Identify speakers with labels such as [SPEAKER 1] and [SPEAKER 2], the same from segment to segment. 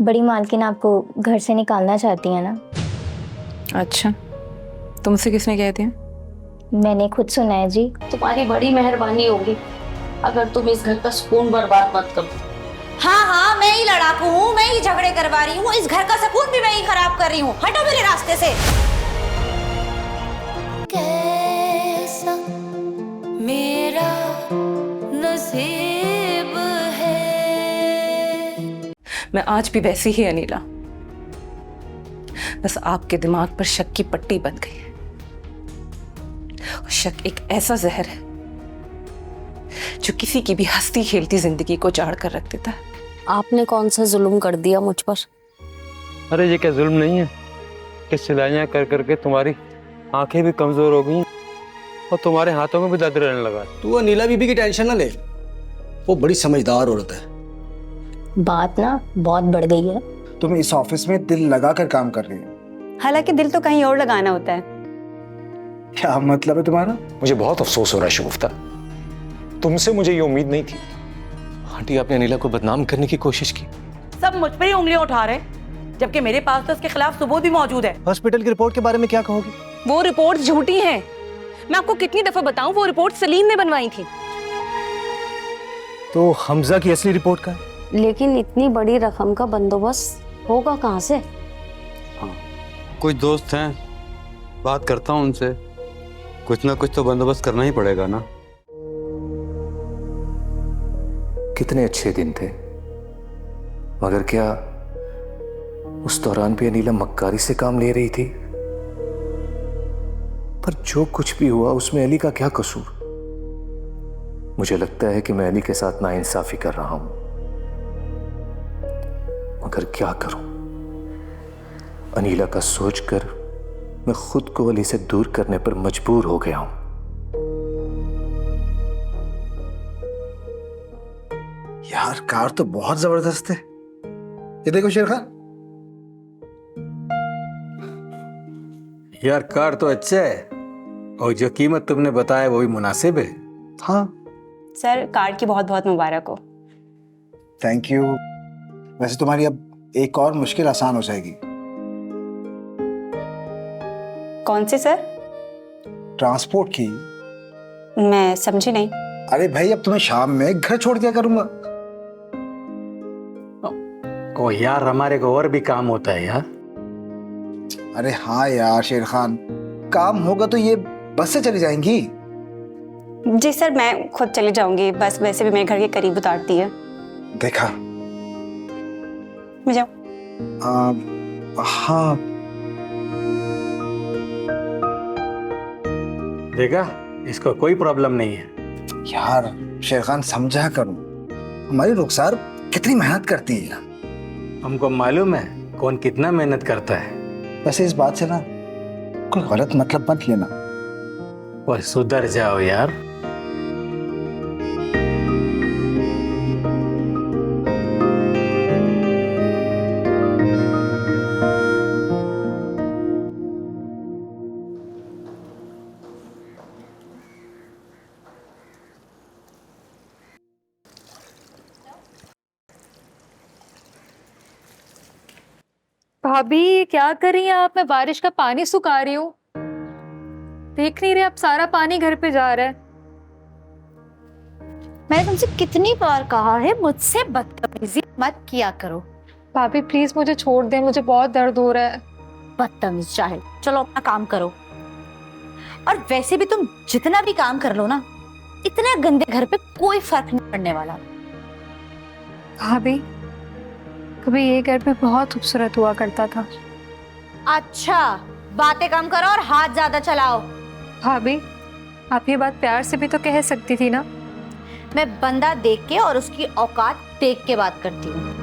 [SPEAKER 1] बड़ी मालकिन आपको घर से निकालना चाहती है ना?
[SPEAKER 2] अच्छा, तुमसे किसने कह दिया?
[SPEAKER 1] मैंने खुद सुना है जी।
[SPEAKER 3] तुम्हारी बड़ी मेहरबानी होगी अगर तुम इस घर का सुकून बर्बाद मत करो।
[SPEAKER 4] हाँ हाँ, मैं ही लड़ाकू हूँ, मैं ही झगड़े करवा रही हूँ, इस घर का सुकून भी मैं ही खराब कर रही हूँ। हटो मेरे रास्ते से। कैसा मेरा नसीब है।
[SPEAKER 2] मैं आज भी वैसी ही अनीला, बस आपके दिमाग पर शक की पट्टी बंध गई है। और शक एक ऐसा जहर है जो किसी की भी हंसती खेलती जिंदगी को जाड़ कर रख देता है।
[SPEAKER 3] आपने कौन सा जुल्म कर दिया मुझ पर?
[SPEAKER 5] अरे ये क्या जुल्म नहीं है कि सिलाइयाँ कर करके तुम्हारी आंखें भी कमजोर हो गई और तुम्हारे हाथों में भी दर्द रहने लगा।
[SPEAKER 6] तू अनीला बीबी की टेंशन ना ले, वो बड़ी समझदार औरत है।
[SPEAKER 1] बात ना बहुत बढ़ गई है।
[SPEAKER 7] तुम इस ऑफिस में दिल लगा कर काम कर रही हो।
[SPEAKER 8] हालांकि दिल तो कहीं और लगाना होता है।
[SPEAKER 7] क्या मतलब है तुम्हारा?
[SPEAKER 9] मुझे बहुत अफसोस हो रहा है शगुफ्ता, तुमसे मुझे ये उम्मीद नहीं थी। आंटी, आपने अनीला को बदनाम करने की कोशिश की।
[SPEAKER 8] सब मुझ पर ही उंगलियां उठा रहे, जबकि मेरे पास तो उसके खिलाफ सबूत भी मौजूद है।
[SPEAKER 6] हॉस्पिटल की रिपोर्ट के बारे में क्या कहोगे?
[SPEAKER 2] वो रिपोर्ट झूठी है। मैं आपको कितनी दफा बताऊं, वो रिपोर्ट सलीम ने बनवाई थी।
[SPEAKER 6] तो हमजा की असली रिपोर्ट का है?
[SPEAKER 3] लेकिन इतनी बड़ी रकम का बंदोबस्त होगा कहाँ से?
[SPEAKER 10] कुछ दोस्त हैं, बात करता हूँ उनसे। कुछ ना कुछ तो बंदोबस्त करना ही पड़ेगा ना।
[SPEAKER 9] कितने अच्छे दिन थे, मगर क्या उस दौरान भी अनीला मक्कारी से काम ले रही थी? पर जो कुछ भी हुआ उसमें अली का क्या कसूर? मुझे लगता है कि मैं अली के साथ नाइंसाफी कर रहा हूं, मगर क्या करूं? अनीला का सोचकर मैं खुद को अली से दूर करने पर मजबूर हो गया हूं।
[SPEAKER 7] यार कार तो बहुत जबरदस्त है। ये देखो शेर खान।
[SPEAKER 6] यार कार तो अच्छा है और जो कीमत तुमने बताया वो भी मुनासिब है।
[SPEAKER 7] हाँ
[SPEAKER 8] सर, कार की बहुत बहुत मुबारक हो।
[SPEAKER 7] Thank you. वैसे तुम्हारी अब एक और मुश्किल आसान हो जाएगी।
[SPEAKER 8] कौन सी सर?
[SPEAKER 7] ट्रांसपोर्ट की।
[SPEAKER 8] मैं समझी नहीं।
[SPEAKER 7] अरे भाई, अब तुम्हें शाम में घर छोड़ दिया करूंगा।
[SPEAKER 6] ओ यार, हमारे को और भी काम होता है यार।
[SPEAKER 7] अरे हाँ यार शेर खान, काम होगा तो ये बस से चली जाएंगी।
[SPEAKER 8] जी सर, मैं खुद चली जाऊंगी, बस वैसे भी मेरे घर के करीब उतारती है।
[SPEAKER 7] देखा?
[SPEAKER 8] मैं जाऊं?
[SPEAKER 7] हाँ।
[SPEAKER 6] देखा, इसको कोई प्रॉब्लम नहीं है।
[SPEAKER 7] यार शेर खान, समझा करो, हमारी रुखसार कितनी मेहनत करती है।
[SPEAKER 6] हमको मालूम है कौन कितना मेहनत करता है।
[SPEAKER 7] वैसे इस बात से ना कोई गलत मतलब मत लेना।
[SPEAKER 6] और सुधर जाओ यार।
[SPEAKER 11] भाभी क्या कर रही हैं आप? मैं बारिश का पानी सुखा रही हूँ। देख नहीं रहे आप, सारा पानी घर पे जा रहा है।
[SPEAKER 4] मैंने तुमसे कितनी बार कहा है मुझसे बदतमीजी मत किया करो।
[SPEAKER 11] भाभी प्लीज मुझे छोड़ दें, मुझे बहुत दर्द हो रहा है।
[SPEAKER 4] बदतमीज चाहे, चलो अपना काम करो। और वैसे भी तुम जितना भी काम कर लो ना, इतने गंदे घर पे कोई फर्क नहीं पड़ने वाला।
[SPEAKER 11] भाभी कभी ये घर पे बहुत खूबसूरत हुआ करता था।
[SPEAKER 4] अच्छा, बातें कम करो और हाथ ज्यादा चलाओ।
[SPEAKER 11] भाभी आप ये बात प्यार से भी तो कह सकती थी ना।
[SPEAKER 4] मैं बंदा देख के और उसकी औकात देख के बात करती हूँ।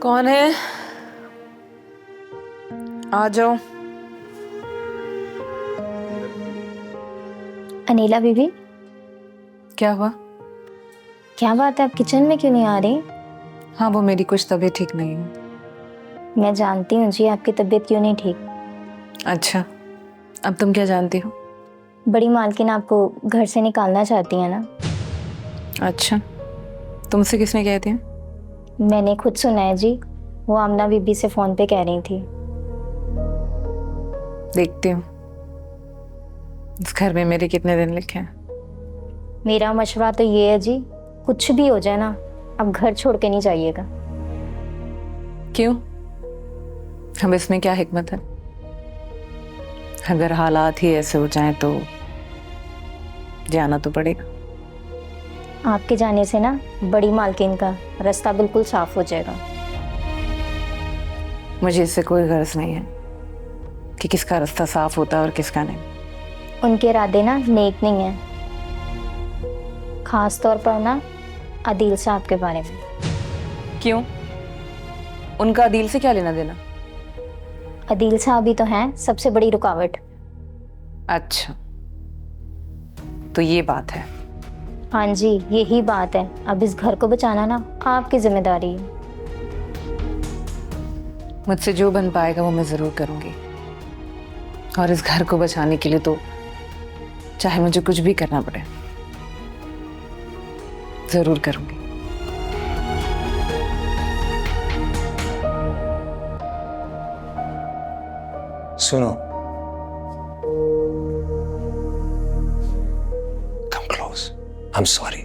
[SPEAKER 2] कौन है? आ जाओ।
[SPEAKER 1] अनीला बीबी,
[SPEAKER 2] क्या हुआ?
[SPEAKER 1] क्या बात है, आप किचन में क्यों नहीं आ रही?
[SPEAKER 2] हाँ, वो मेरी कुछ तबीयत ठीक नहीं है।
[SPEAKER 1] मैं जानती हूँ जी आपकी तबीयत क्यों नहीं ठीक।
[SPEAKER 2] अच्छा, अब तुम क्या जानती हो?
[SPEAKER 1] बड़ी मालकिन आपको घर से निकालना चाहती है ना।
[SPEAKER 2] अच्छा, तुमसे किसने कह दिया?
[SPEAKER 1] मैंने खुद सुना है जी, वो आमना बीबी से फोन पे कह रही थी।
[SPEAKER 2] देखती हूँ इस घर में मेरे कितने दिन लिखे हैं।
[SPEAKER 1] मेरा मशवरा तो ये है जी, कुछ भी हो जाए ना, अब घर छोड़ के नहीं जाइएगा।
[SPEAKER 2] क्यों? अब इसमें क्या हिकमत है? अगर हालात ही ऐसे हो जाएं तो जाना तो पड़ेगा।
[SPEAKER 1] आपके जाने से ना बड़ी मालकिन का रास्ता बिल्कुल साफ हो जाएगा।
[SPEAKER 2] मुझे इससे कोई गर्ज नहीं है कि किसका रास्ता साफ होता है और किसका नहीं।
[SPEAKER 1] उनके इरादे ना नेक नहीं है, खास तौर पर ना आदिल साहब के बारे में।
[SPEAKER 2] क्यों? उनका आदिल से क्या लेना देना?
[SPEAKER 1] आदिल साहब ही तो हैं सबसे बड़ी रुकावट।
[SPEAKER 2] अच्छा, तो ये बात है।
[SPEAKER 1] हाँ जी, यही बात है। अब इस घर को बचाना ना आपकी जिम्मेदारी है।
[SPEAKER 2] मुझसे जो बन पाएगा वो मैं जरूर करूंगी, और इस घर को बचाने के लिए तो चाहे मुझे कुछ भी करना पड़े जरूर करूंगी।
[SPEAKER 7] सुनो, come close. I am sorry,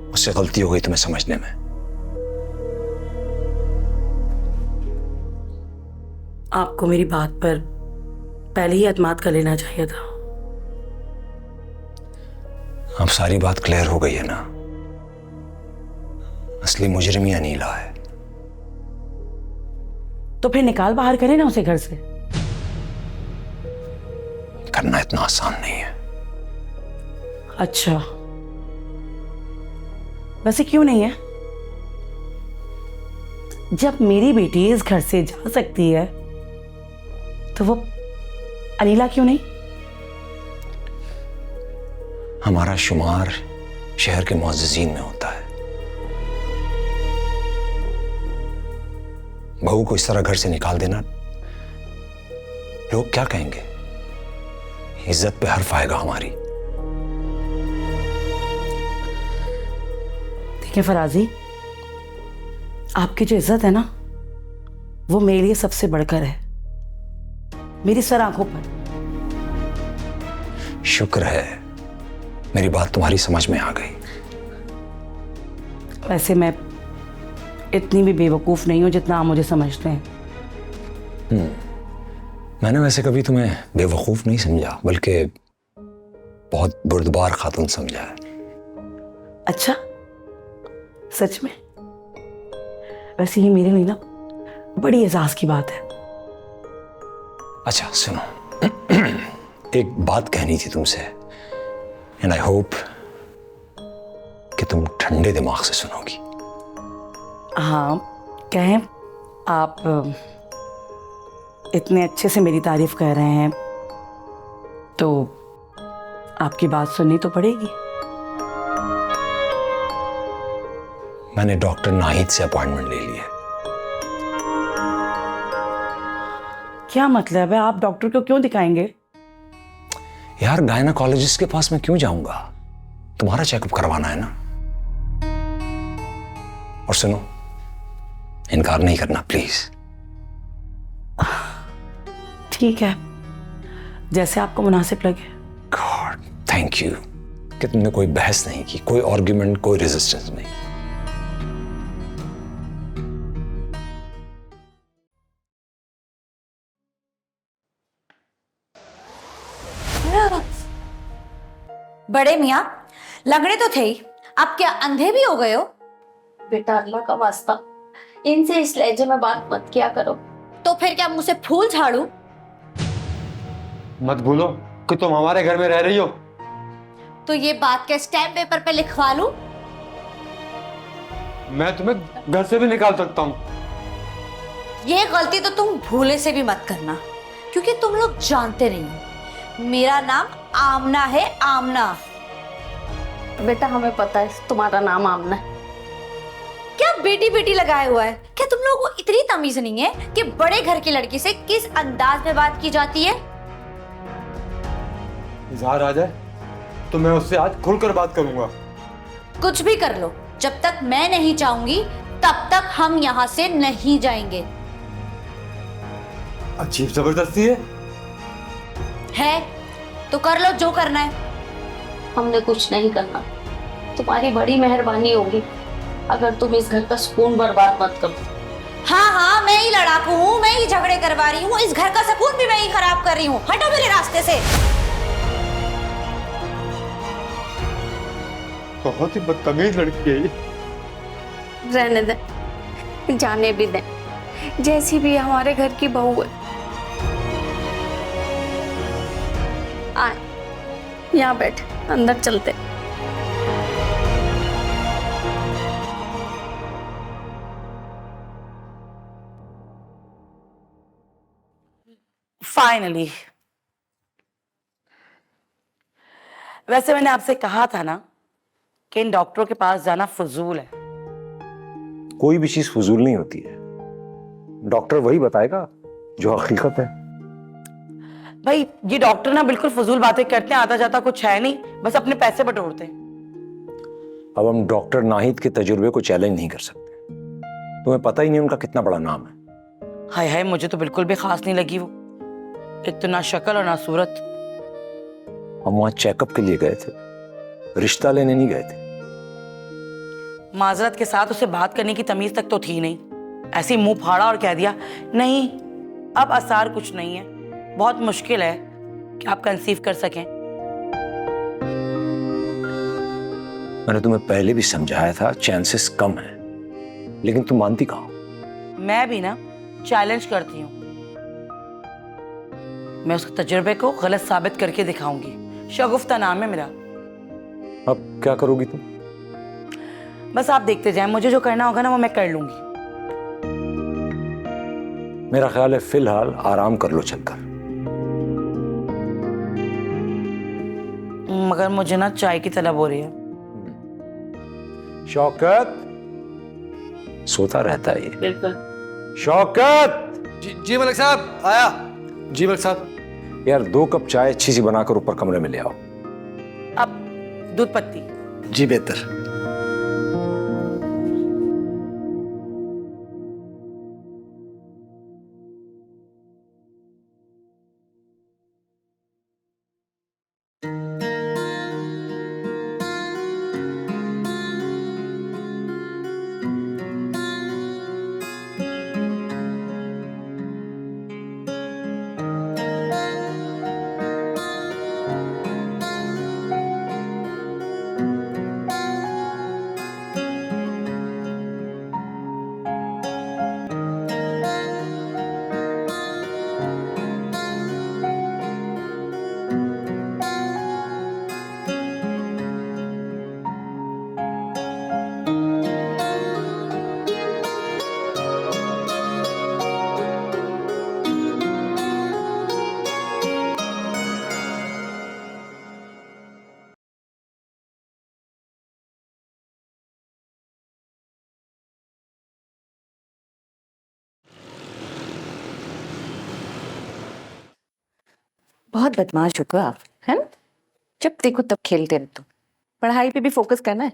[SPEAKER 7] मुझसे गलती हो गई तुम्हें समझने में।
[SPEAKER 3] आपको मेरी बात पर पहले ही एतमाद कर लेना चाहिए था।
[SPEAKER 7] अब सारी बात क्लियर हो गई है ना, असली मुजरिम ही अनीला है।
[SPEAKER 3] तो फिर निकाल बाहर करें ना उसे घर से।
[SPEAKER 7] करना इतना आसान नहीं है।
[SPEAKER 3] अच्छा, वैसे क्यों नहीं है? जब मेरी बेटी इस घर से जा सकती है तो वो अनीला क्यों नहीं?
[SPEAKER 7] हमारा शुमार शहर के मुअज्जिजीन में होता है। बहू को इस तरह घर से निकाल देना, लोग क्या कहेंगे? इज्जत पे हर्फ आएगा हमारी।
[SPEAKER 3] देखिए फराजी, आपकी जो इज्जत है ना, वो मेरे लिए सबसे बढ़कर है, मेरी सर आंखों पर।
[SPEAKER 7] शुक्र है मेरी बात तुम्हारी समझ में आ गई।
[SPEAKER 3] वैसे मैं इतनी भी बेवकूफ नहीं हूं जितना आप मुझे समझते हैं।
[SPEAKER 7] मैंने वैसे कभी तुम्हें बेवकूफ नहीं समझा, बल्कि बहुत बुर्दबार खातून समझा है।
[SPEAKER 3] अच्छा, सच में? वैसे ये मेरे लिए ना बड़ी एजाज की बात है।
[SPEAKER 7] अच्छा सुनो, एक बात कहनी थी तुमसे, एंड आई होप कि तुम ठंडे दिमाग से सुनोगी।
[SPEAKER 3] हाँ, कहें। आप इतने अच्छे से मेरी तारीफ कर रहे हैं तो आपकी बात सुननी तो पड़ेगी।
[SPEAKER 7] मैंने डॉक्टर नाहिद से अपॉइंटमेंट ले ली है।
[SPEAKER 3] क्या मतलब है? आप डॉक्टर को क्यों दिखाएंगे?
[SPEAKER 7] यार, गायनाकोलॉजिस्ट के पास मैं क्यों जाऊंगा? तुम्हारा चेकअप करवाना है ना। और सुनो, इनकार नहीं करना प्लीज।
[SPEAKER 3] ठीक है, जैसे आपको मुनासिब लगे।
[SPEAKER 7] गॉड थैंक यू कि तुमने कोई बहस नहीं की, कोई आर्ग्यूमेंट, कोई रेजिस्टेंस नहीं।
[SPEAKER 4] बड़े मियाँ, लगड़े तो थे ही, आप क्या अंधे भी हो गए हो?
[SPEAKER 3] बेटा, अल्लाह का वास्ता, इनसे इस लहजे में बात मत किया करो।
[SPEAKER 4] तो फिर क्या मुझसे फूल झाड़ू?
[SPEAKER 5] मत भूलो कि तुम हमारे घर में रह रही हो।
[SPEAKER 4] तो ये बात के स्टैम्प पेपर पे लिखवा लूं?
[SPEAKER 5] मैं तुम्हें घर से भी निकाल सकता हूँ।
[SPEAKER 4] ये गलती तो तुम भूले से भी मत करना, क्योंकि तुम लोग जानते नहीं हो मेरा नाम आमना है, आमना।
[SPEAKER 8] बेटा हमें पता है तुम्हारा नाम आमना है।
[SPEAKER 4] क्या बेटी बेटी लगाया हुआ है? क्या तुम लोगों को इतनी तमीज नहीं है कि बड़े घर की लड़की से किस अंदाज में बात की जाती है?
[SPEAKER 5] इजहार आ जाए तो मैं उससे आज खुलकर बात करूंगा।
[SPEAKER 4] कुछ भी कर लो, जब तक मैं नहीं चाहूंगी तब तक हम यहाँ से नहीं जाएंगे।
[SPEAKER 5] अजीब जबरदस्ती है
[SPEAKER 4] तो कर लो जो करना है।
[SPEAKER 8] हमने कुछ नहीं करना, तुम्हारी बड़ी मेहरबानी होगी अगर तुम इस घर का सुकून बर्बाद मत करो।
[SPEAKER 4] हाँ, मैं ही लड़ाकू हूँ, मैं ही झगड़े करवा रही हूँ, इस घर का सुकून भी मैं ही खराब कर रही हूँ। हटो मेरे रास्ते से।
[SPEAKER 5] बहुत ही बदतमीज लड़की है ये।
[SPEAKER 8] रहने दे, जाने भी दे, जैसी भी हमारे घर की बहू है। आ, यहाँ बैठ, अंदर चलते।
[SPEAKER 3] फाइनली। वैसे मैंने आपसे कहा था ना कि इन डॉक्टरों के पास जाना फजूल है।
[SPEAKER 7] कोई भी चीज फजूल नहीं होती है, डॉक्टर वही बताएगा जो हकीकत है।
[SPEAKER 3] भाई ये डॉक्टर ना बिल्कुल फजूल बातें करते हैं, आता जाता कुछ है नहीं, बस अपने पैसे बटोरते हैं।
[SPEAKER 7] अब हम डॉक्टर नाहिद के तजुर्बे को चैलेंज नहीं कर सकते, तुम्हें पता ही नहीं उनका कितना बड़ा नाम है।
[SPEAKER 3] हाय हाय, मुझे तो बिल्कुल भी खास नहीं लगी वो, एक तो ना शक्ल और ना सूरत।
[SPEAKER 7] हम वहां चेकअप के लिए गए थे, रिश्ता लेने नहीं गए थे।
[SPEAKER 3] माजरत के साथ उसे बात करने की तमीज तक तो थी नहीं, ऐसे ही मुंह फाड़ा और कह दिया नहीं अब आसार कुछ नहीं है, बहुत मुश्किल है कि आप कंसीव कर सकें।
[SPEAKER 7] मैंने तुम्हें पहले भी समझाया था चांसेस कम है, लेकिन तुम मानती कहाँ?
[SPEAKER 3] मैं भी ना चैलेंज करती हूँ, मैं उसके तजुर्बे को गलत साबित करके दिखाऊंगी। शगुफ्ता नाम है मेरा।
[SPEAKER 7] अब क्या करोगी तुम?
[SPEAKER 3] बस आप देखते जाएं, मुझे जो करना होगा ना वो मैं कर लूंगी।
[SPEAKER 7] मेरा ख्याल है फिलहाल आराम कर लो चलकर।
[SPEAKER 3] मगर मुझे ना चाय की तलब हो रही है।
[SPEAKER 7] शौकत सोता रहता है ये।
[SPEAKER 3] बिल्कुल।
[SPEAKER 7] शौकत।
[SPEAKER 6] जी मलिक साहब, आया। जी मलिक साहब।
[SPEAKER 7] यार 2 कप चाय अच्छी सी बनाकर ऊपर कमरे में ले आओ।
[SPEAKER 3] अब दूध पत्ती।
[SPEAKER 6] जी बेहतर।
[SPEAKER 2] बहुत बदमाश हो आप, है ना? जब देखो तब खेलते रहते हो। पढ़ाई पे भी फोकस करना है।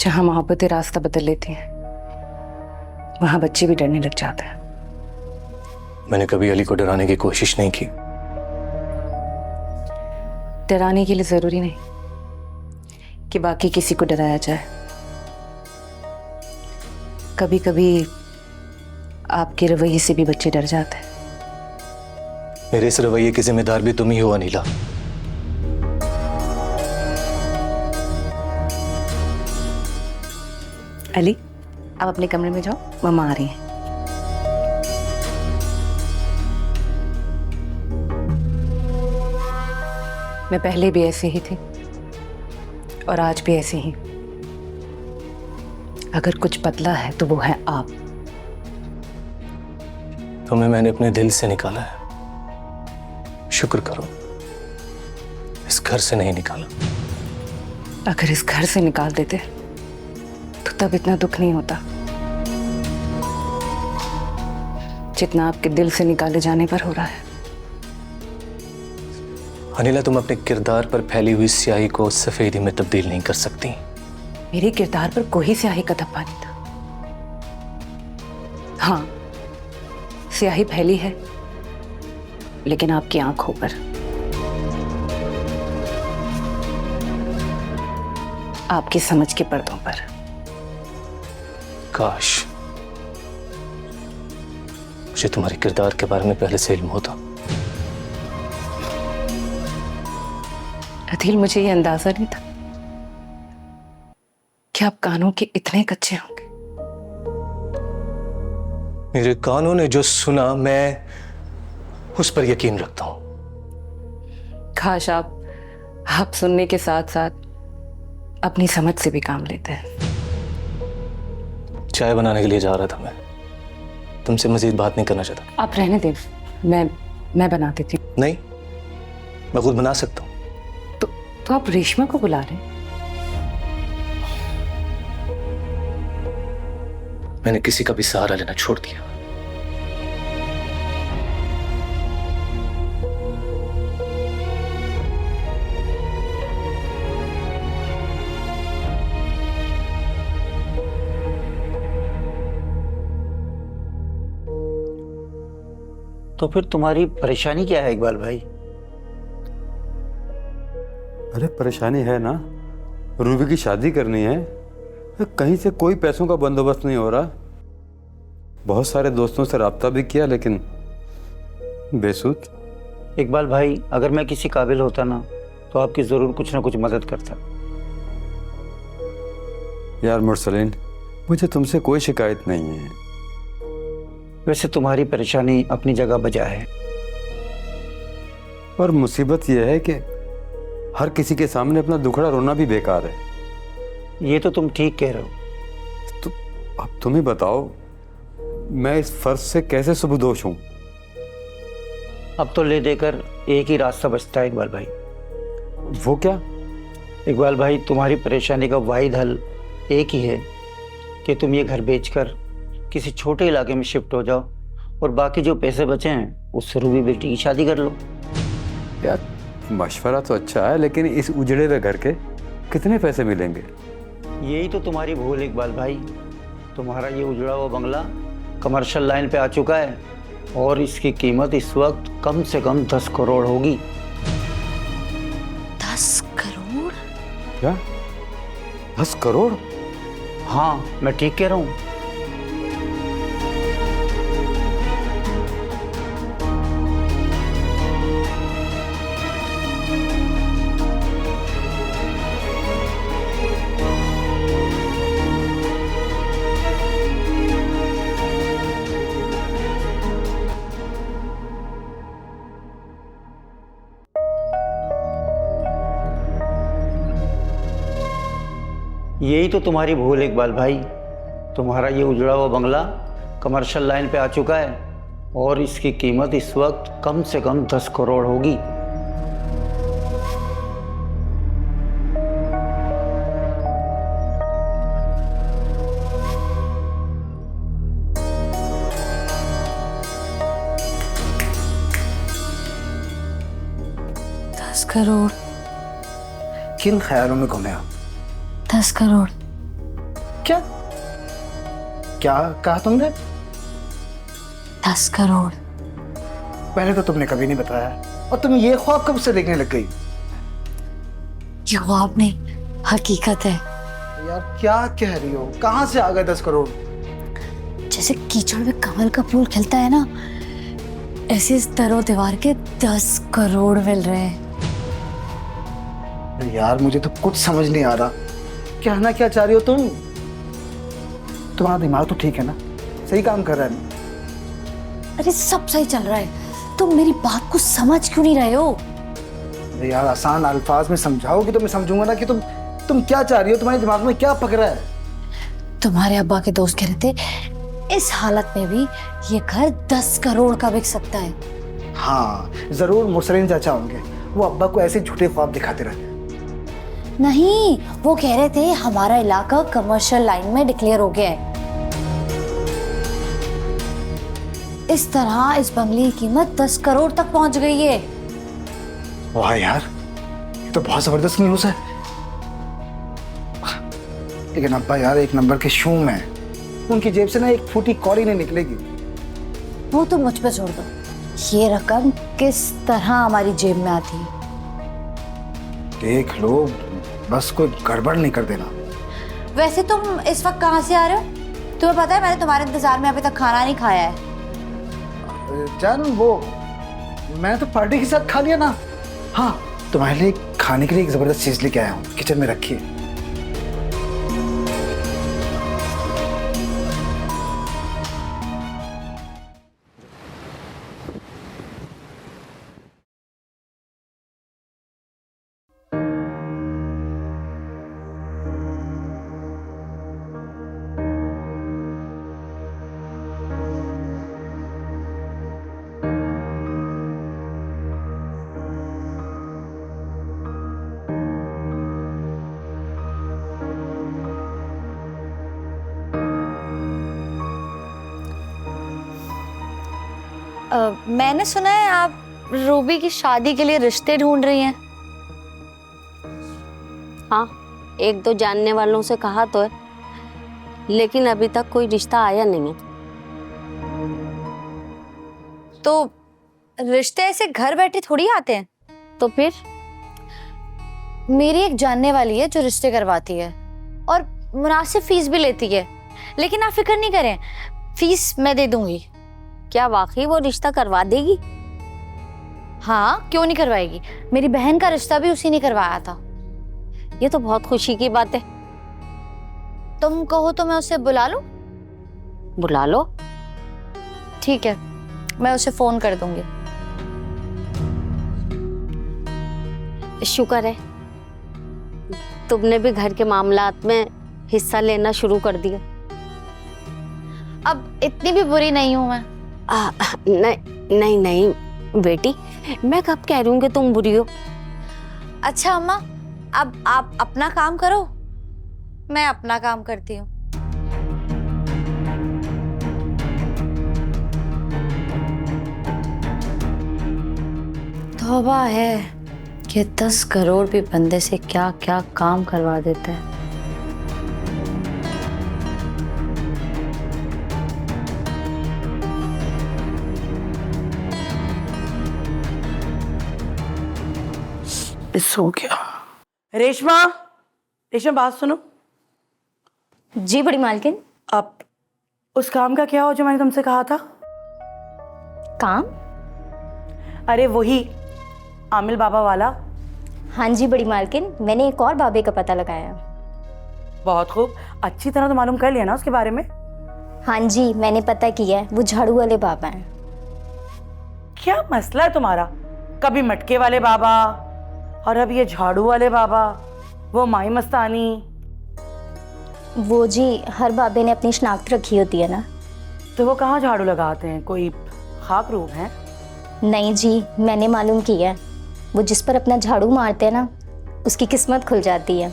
[SPEAKER 2] जहां मोहब्बतें रास्ता बदल लेती हैं, वहां बच्चे भी डरने लग जाते हैं।
[SPEAKER 9] मैंने कभी अली को डराने की कोशिश नहीं की।
[SPEAKER 2] डराने के लिए जरूरी नहीं कि बाकी किसी को डराया जाए। कभी कभी आपके रवैये से भी बच्चे डर जाते हैं।
[SPEAKER 9] मेरे इस रवैये की जिम्मेदार भी तुम ही हो अनिला।
[SPEAKER 2] अली, आप अपने कमरे में जाओ, मम्मा आ रही हैं। मैं पहले भी ऐसे ही थी और आज भी ऐसे ही। अगर कुछ बदला है तो वो है आप।
[SPEAKER 9] तुम्हें मैंने अपने दिल से निकाला है, शुक्र करो। इस घर से नहीं निकाला।
[SPEAKER 2] अगर इस घर से निकाल देते तो तब इतना दुख नहीं होता जितना आपके दिल से निकाले जाने पर हो रहा है।
[SPEAKER 9] अनिला, तुम अपने किरदार पर फैली हुई स्याही को सफेदी में तब्दील नहीं कर सकती।
[SPEAKER 2] मेरे किरदार पर कोई स्याही का धब्बा नहीं था। हाँ, स्याही फैली है, लेकिन आपकी आंखों पर। आपकी समझ के पर्दों पर।
[SPEAKER 9] काश मुझे तुम्हारे किरदार के बारे में पहले से इल्म होता।
[SPEAKER 2] अदिल, मुझे ये अंदाजा नहीं था कि आप कानों के इतने कच्चे होंगे।
[SPEAKER 9] मेरे कानों ने जो सुना, मैं उस पर यकीन रखता हूं।
[SPEAKER 2] काश आप सुनने के साथ साथ अपनी समझ से भी काम लेते हैं।
[SPEAKER 9] चाय बनाने के लिए जा रहा था मैं, तुमसे मजीद बात नहीं करना चाहता।
[SPEAKER 2] आप रहने दें, मैं बना देती हूँ।
[SPEAKER 9] नहीं, मैं खुद बना सकता हूँ।
[SPEAKER 2] तो आप रेशमा को बुला रहे हैं?
[SPEAKER 9] मैंने किसी का भी सहारा लेना छोड़ दिया।
[SPEAKER 12] तो फिर तुम्हारी परेशानी क्या है इकबाल भाई?
[SPEAKER 10] अरे परेशानी है ना, रूबी की शादी करनी है, कहीं से कोई पैसों का बंदोबस्त नहीं हो रहा। बहुत सारे दोस्तों से राब्ता भी किया लेकिन बेसुध।
[SPEAKER 12] इकबाल भाई, अगर मैं किसी काबिल होता ना तो आपकी जरूर कुछ ना कुछ मदद करता।
[SPEAKER 10] यार मुरसलीन, मुझे तुमसे कोई शिकायत नहीं है।
[SPEAKER 12] वैसे तुम्हारी परेशानी अपनी जगह बजा है,
[SPEAKER 10] और मुसीबत यह है कि हर किसी के सामने अपना दुखड़ा रोना भी बेकार है।
[SPEAKER 12] ये तो तुम ठीक कह रहे हो।
[SPEAKER 10] तो अब तुम ही बताओ, मैं इस फर्ज से कैसे सुबुदोश हूं?
[SPEAKER 12] अब तो ले देकर एक ही रास्ता बचता है इकबाल भाई।
[SPEAKER 10] वो क्या?
[SPEAKER 12] इकबाल भाई, तुम्हारी परेशानी का वाहिद हल एक ही है कि तुम ये घर बेचकर किसी छोटे इलाके में शिफ्ट हो जाओ और बाकी जो पैसे बचे हैं उससे रूबी बेटी की शादी कर लो।
[SPEAKER 10] यार मशवरा तो अच्छा है, लेकिन इस उजड़े हुए घर के कितने पैसे मिलेंगे?
[SPEAKER 12] यही तो तुम्हारी भूल है इकबाल भाई। तुम्हारा ये उजड़ा हुआ बंगला कमर्शियल लाइन पे आ चुका है और इसकी कीमत इस वक्त कम से कम 10 करोड़ होगी।
[SPEAKER 4] 10 करोड़?
[SPEAKER 10] क्या 10 करोड़?
[SPEAKER 12] हाँ, मैं ठीक कह रहा हूँ। यही तो तुम्हारी भूल है इकबाल भाई। तुम्हारा ये उजड़ा हुआ बंगला कमर्शियल लाइन पे आ चुका है और इसकी कीमत इस वक्त कम से कम 10 करोड़ होगी।
[SPEAKER 4] करोड़?
[SPEAKER 6] किन ख्यालों में घूमे आप?
[SPEAKER 4] 10 करोड़?
[SPEAKER 6] क्या क्या कहा तुमने?
[SPEAKER 4] 10 करोड़।
[SPEAKER 6] पहले तो तुमने कभी नहीं बताया, और तुम ये ख्वाब कब से देखने लग गई?
[SPEAKER 4] ये ख्वाब नहीं, हकीकत है।
[SPEAKER 6] यार क्या कह रही हो? कहां से आ गए 10 करोड़?
[SPEAKER 4] जैसे कीचड़ में कमल का फूल खिलता है ना, ऐसे इस दरो दीवार के 10 करोड़ मिल रहे हैं।
[SPEAKER 6] यार मुझे तो कुछ समझ नहीं आ रहा, कहना क्या चाह रही हो तुम? तुम्हारा दिमाग तो ठीक है ना? सही काम कर रहा है ना?
[SPEAKER 4] अरे सब सही चल रहा है, तुम मेरी बात को समझ क्यों नहीं रहे हो?
[SPEAKER 6] अरे यार आसान अल्फाज में समझाओगे तो मैं समझूंगा ना कि तुम क्या चाह रही हो, तुम्हारे दिमाग में क्या पक रहा है।
[SPEAKER 4] तुम्हारे अब्बा के दोस्त कह रहे थे इस हालत में भी ये घर 10 करोड़ का बिक सकता है।
[SPEAKER 6] हाँ जरूर मुसरिन चाचा होंगे, वो अब्बा को ऐसे झूठे ख्वाब दिखाते रहते हैं।
[SPEAKER 4] नहीं, वो कह रहे थे हमारा इलाका कमर्शियल लाइन में डिक्लेयर हो गया है। इस तरह इस बंगले की कीमत 10 करोड़ तक पहुंच गई है।
[SPEAKER 6] वाह यार, ये तो बहुत जबरदस्त न्यूज़ है। लेकिन अब्बा यार एक नंबर के शूम है, उनकी जेब से ना एक फूटी कौड़ी नहीं निकलेगी।
[SPEAKER 4] वो तो मुझ पे छोड़ दो, ये रकम किस तरह हमारी जेब में आती है।
[SPEAKER 6] देख लो, बस कोई गड़बड़ नहीं कर देना।
[SPEAKER 4] वैसे तुम इस वक्त कहाँ से आ रहे हो? तुम्हें पता है मैंने तुम्हारे इंतजार में अभी तक खाना नहीं खाया है।
[SPEAKER 6] जान वो मैं तो पार्टी के साथ खा लिया ना। हाँ तुम्हारे लिए खाने के लिए एक जबरदस्त चीज लेके आया हूँ, किचन में रखी है।
[SPEAKER 4] मैंने सुना है आप रूबी की शादी के लिए रिश्ते ढूंढ रही हैं।
[SPEAKER 8] हाँ, एक दो जानने वालों से कहा तो है, लेकिन अभी तक कोई रिश्ता आया नहीं है।
[SPEAKER 4] तो रिश्ते ऐसे घर बैठे थोड़ी आते हैं।
[SPEAKER 8] तो फिर
[SPEAKER 4] मेरी एक जानने वाली है जो रिश्ते करवाती है और मुनासिब फीस भी लेती है। लेकिन आप फिक्र नहीं करें, फीस मैं दे दूंगी।
[SPEAKER 8] क्या वाकई वो रिश्ता करवा देगी?
[SPEAKER 4] हाँ, क्यों नहीं करवाएगी। मेरी बहन का रिश्ता भी उसी ने करवाया था।
[SPEAKER 8] ये तो बहुत खुशी की बात है।
[SPEAKER 4] तुम कहो तो मैं उसे बुला लूं?
[SPEAKER 8] बुला लो।
[SPEAKER 4] ठीक है, मैं उसे फोन कर दूंगी।
[SPEAKER 8] शुक्र है तुमने भी घर के मामलात में हिस्सा लेना शुरू कर दिया।
[SPEAKER 4] अब इतनी भी बुरी नहीं हूं मैं।
[SPEAKER 8] नहीं नहीं नहीं बेटी, मैं कब कह रही हूँ कि तुम बुरी हो।
[SPEAKER 4] अच्छा अम्मा, अब आप अपना काम करो, मैं अपना काम करती हूँ। तौबा है कि 10 करोड़ भी बंदे से क्या क्या काम करवा देता है।
[SPEAKER 3] सो गया। रेशमा, रेशमा बात सुनो।
[SPEAKER 1] जी बड़ी मालकिन।
[SPEAKER 3] अब उस काम का क्या हो जो मैंने तुमसे कहा था?
[SPEAKER 1] काम?
[SPEAKER 3] अरे वही आमिल बाबा वाला।
[SPEAKER 1] हाँ जी बड़ी मालकिन, मैंने एक और बाबे का पता लगाया।
[SPEAKER 3] बहुत खूब, अच्छी तरह तो मालूम कर लिया ना उसके बारे में?
[SPEAKER 1] हाँ जी, मैंने पता किया है, वो झाड़ू वाले बाबा हैं।
[SPEAKER 3] क्या मसला है तुम्हारा? कभी मटके वाले बाबा और अब ये झाड़ू वाले बाबा, वो माई मस्तानी।
[SPEAKER 1] वो जी हर बाबे ने अपनी शनाख्त रखी होती है ना।
[SPEAKER 3] तो वो कहाँ झाड़ू लगाते हैं? कोई खाक रूप है?
[SPEAKER 1] नहीं जी, मैंने मालूम किया है, वो जिस पर अपना झाड़ू मारते हैं ना, उसकी किस्मत खुल जाती है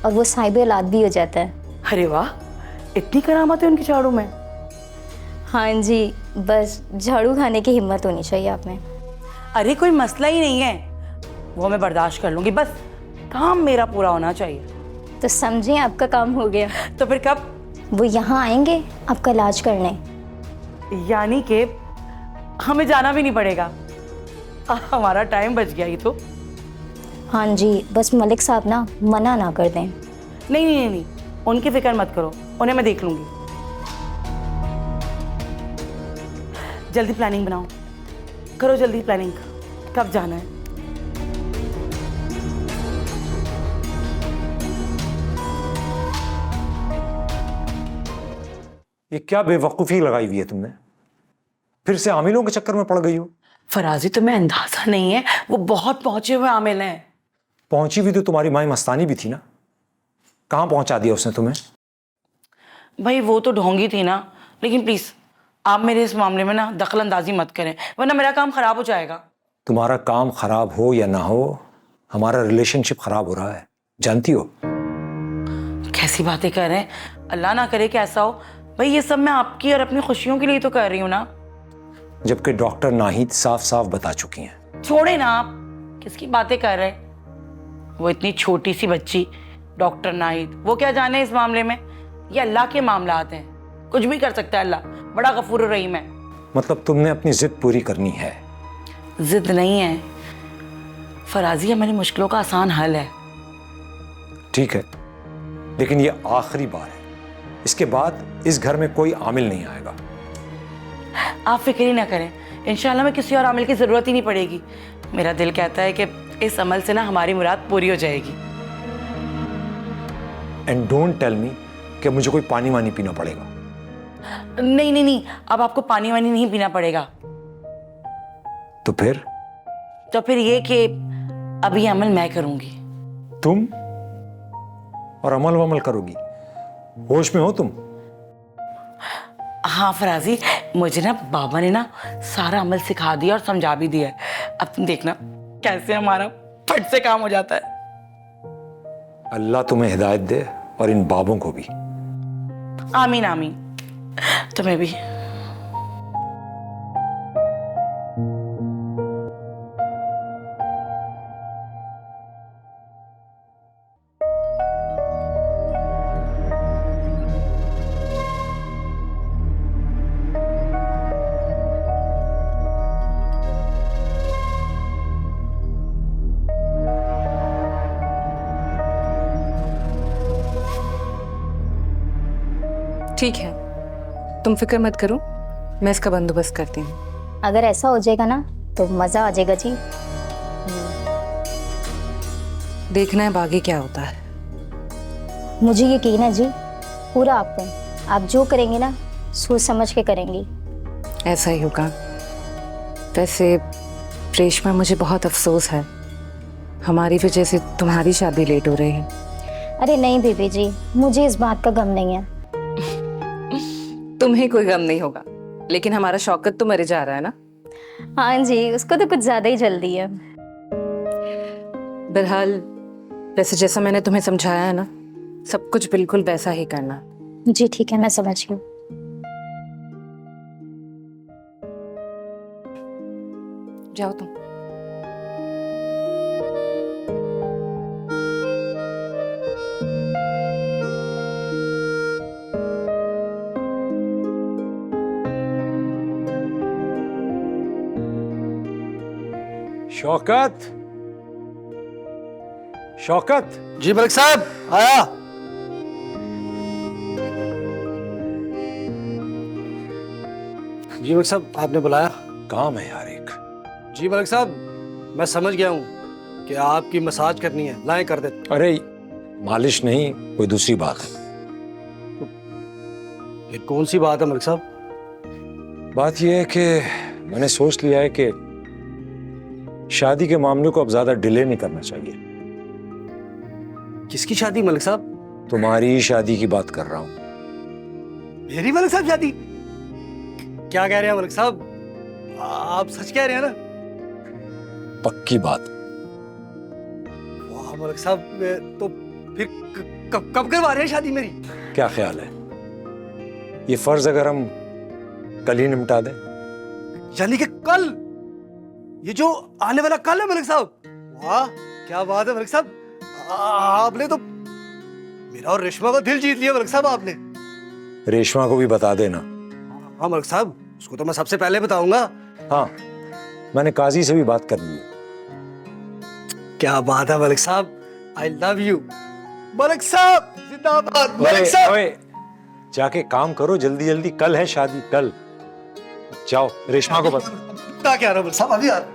[SPEAKER 1] और वो साहिब औलाद भी हो जाता है।
[SPEAKER 3] अरे वाह, इतनी करामत है उनकी झाड़ू में।
[SPEAKER 1] हाँ जी, बस झाड़ू खाने की हिम्मत होनी चाहिए आप में।
[SPEAKER 3] अरे कोई मसला ही नहीं है, वो मैं बर्दाश्त कर लूंगी, बस काम मेरा पूरा होना चाहिए।
[SPEAKER 1] तो समझें आपका काम हो गया।
[SPEAKER 3] तो फिर कब?
[SPEAKER 1] वो यहाँ आएंगे आपका इलाज करने।
[SPEAKER 3] यानी कि हमें जाना भी नहीं पड़ेगा, हमारा टाइम बच गया। ये तो
[SPEAKER 1] हाँ जी, बस मलिक साहब ना मना ना कर दें।
[SPEAKER 3] नहीं नहीं नहीं, उनकी फिक्र मत करो, उन्हें मैं देख लूंगी। जल्दी प्लानिंग बनाओ, करो जल्दी प्लानिंग, कब जाना है?
[SPEAKER 7] ये क्या बेवकूफ़ी लगाई हुई है तुमने? फिर से आमिलों के चक्कर में पड़ गई हो।
[SPEAKER 3] फराजी तुम्हें अंदाजा नहीं है, वो बहुत पहुंचे हुए आमिल हैं।
[SPEAKER 7] पहुंची भी तो तुम्हारी माई मस्तानी भी थी ना, कहाँ पहुंचा दिया उसने तुम्हें?
[SPEAKER 3] भाई वो तो ढोंगी थी ना, लेकिन प्लीज आप मेरे इस मामले में ना दखल अंदाजी मत करें, वरना मेरा काम खराब हो जाएगा।
[SPEAKER 7] तुम्हारा काम खराब हो या ना हो, हमारा रिलेशनशिप खराब हो रहा है, जानती हो?
[SPEAKER 3] कैसी बातें कर रहे हैं, अल्लाह ना करे कि ऐसा हो। भाई ये सब मैं आपकी और अपनी खुशियों के लिए तो कर रही हूँ ना।
[SPEAKER 7] जबकि डॉक्टर नाहिद साफ साफ बता चुकी हैं।
[SPEAKER 3] छोड़े ना आप, किसकी बातें कर रहे हैं? वो इतनी छोटी सी बच्ची, डॉक्टर नाहिद, वो क्या जाने इस मामले में? ये अल्लाह के मामलात हैं, कुछ भी कर सकता है अल्लाह, बड़ा गफूर रहीम है।
[SPEAKER 7] मतलब तुमने अपनी जिद पूरी करनी है?
[SPEAKER 3] जिद नहीं है फराजी, हमारी मुश्किलों का आसान हल है।
[SPEAKER 7] ठीक है, लेकिन ये आखिरी बार है, इसके बाद इस घर में कोई आमिल नहीं आएगा।
[SPEAKER 3] आप फिक्र ही ना करें, इंशाल्लाह में किसी और आमिल की जरूरत ही नहीं पड़ेगी। मेरा दिल कहता है कि इस अमल से ना हमारी मुराद पूरी हो जाएगी।
[SPEAKER 7] एंड डोंट टेल मी कि मुझे कोई पानी वानी पीना पड़ेगा।
[SPEAKER 3] नहीं नहीं नहीं, अब आपको पानी वानी नहीं पीना पड़ेगा।
[SPEAKER 7] तो फिर ये कि
[SPEAKER 3] अब ये अमल मैं करूंगी।
[SPEAKER 7] तुम? और अमल वमल करोगी? होश में हो तुम?
[SPEAKER 3] हाँ फराजी, मुझे ना बाबा ने ना सारा अमल सिखा दिया और समझा भी दिया है। अब तुम देखना कैसे हमारा फट से काम हो जाता है।
[SPEAKER 7] अल्लाह तुम्हें हिदायत दे और इन बाबों को भी।
[SPEAKER 3] आमीन आमीन, तुम्हें भी।
[SPEAKER 2] ठीक है, तुम फिक्र मत करो, मैं इसका बंदोबस्त करती हूँ।
[SPEAKER 1] अगर ऐसा हो जाएगा ना तो मज़ा आ जाएगा जी।
[SPEAKER 2] देखना है आगे क्या होता है।
[SPEAKER 1] मुझे यकीन है जी, पूरा आप पे। आप जो करेंगे ना सोच समझ के करेंगी।
[SPEAKER 2] ऐसा ही होगा। वैसे रेशमा, मुझे बहुत अफसोस है, हमारी वजह से तुम्हारी शादी लेट हो रही है।
[SPEAKER 1] अरे नहीं बीबी जी, मुझे इस बात का गम नहीं है।
[SPEAKER 2] तुम्हें कोई गम नहीं होगा, लेकिन हमारा शौकत तो मरे जा रहा है ना।
[SPEAKER 1] हाँ जी, उसको तो कुछ ज्यादा ही जल्दी है।
[SPEAKER 2] बहरहाल वैसे जैसा मैंने तुम्हें समझाया है ना, सब कुछ बिल्कुल वैसा ही करना।
[SPEAKER 1] जी ठीक है, मैं समझ गई।
[SPEAKER 2] जाओ तुम।
[SPEAKER 7] शौकत, शौकत।
[SPEAKER 6] जी मलिक साहब, आया। जी मलिक साहब, आपने बुलाया?
[SPEAKER 7] काम है यार एक।
[SPEAKER 6] जी मलिक साहब, मैं समझ गया हूँ कि आपकी मसाज करनी है, लाएं कर देते।
[SPEAKER 7] अरे मालिश नहीं, कोई दूसरी बात है।
[SPEAKER 6] ये कौन सी बात है मलिक साहब?
[SPEAKER 7] बात यह है कि मैंने सोच लिया है कि शादी के मामले को अब ज्यादा डिले नहीं करना चाहिए।
[SPEAKER 6] किसकी शादी मलिक साहब?
[SPEAKER 7] तुम्हारी शादी की बात कर रहा हूँ।
[SPEAKER 6] मेरी मलिक साहब शादी? क्या कह रहे हैं मलिक साहब? आप सच कह रहे हैं ना?
[SPEAKER 7] पक्की बात।
[SPEAKER 6] वाह मलिक साहब, तो फिर कब करवा रहे हैं शादी मेरी?
[SPEAKER 7] क्या ख्याल है, ये फर्ज अगर हम कल ही निपटा दें?
[SPEAKER 6] यानी कि कल? ये जो आने वाला कल है मलिक साहब? वाह क्या बात है मलिक साहब, आपने तो मेरा और रेशमा का दिल जीत लिया मलिक साहब आपने।
[SPEAKER 7] रेशमा को भी बता देना।
[SPEAKER 6] हाँ मलिक साहब, उसको तो मैं सबसे पहले बताऊंगा।
[SPEAKER 7] हाँ, मैंने काजी से भी बात कर ली।
[SPEAKER 6] क्या बात है मलिक साहब, आई लव यू मलिक साहब, जिंदाबाद मलिक साहब।
[SPEAKER 7] ओए, जाके काम करो जल्दी जल्दी, कल है शादी, कल जाओ। रेशमा को बता।
[SPEAKER 6] क्या रहा मलिक साहब, अभी आ रहा।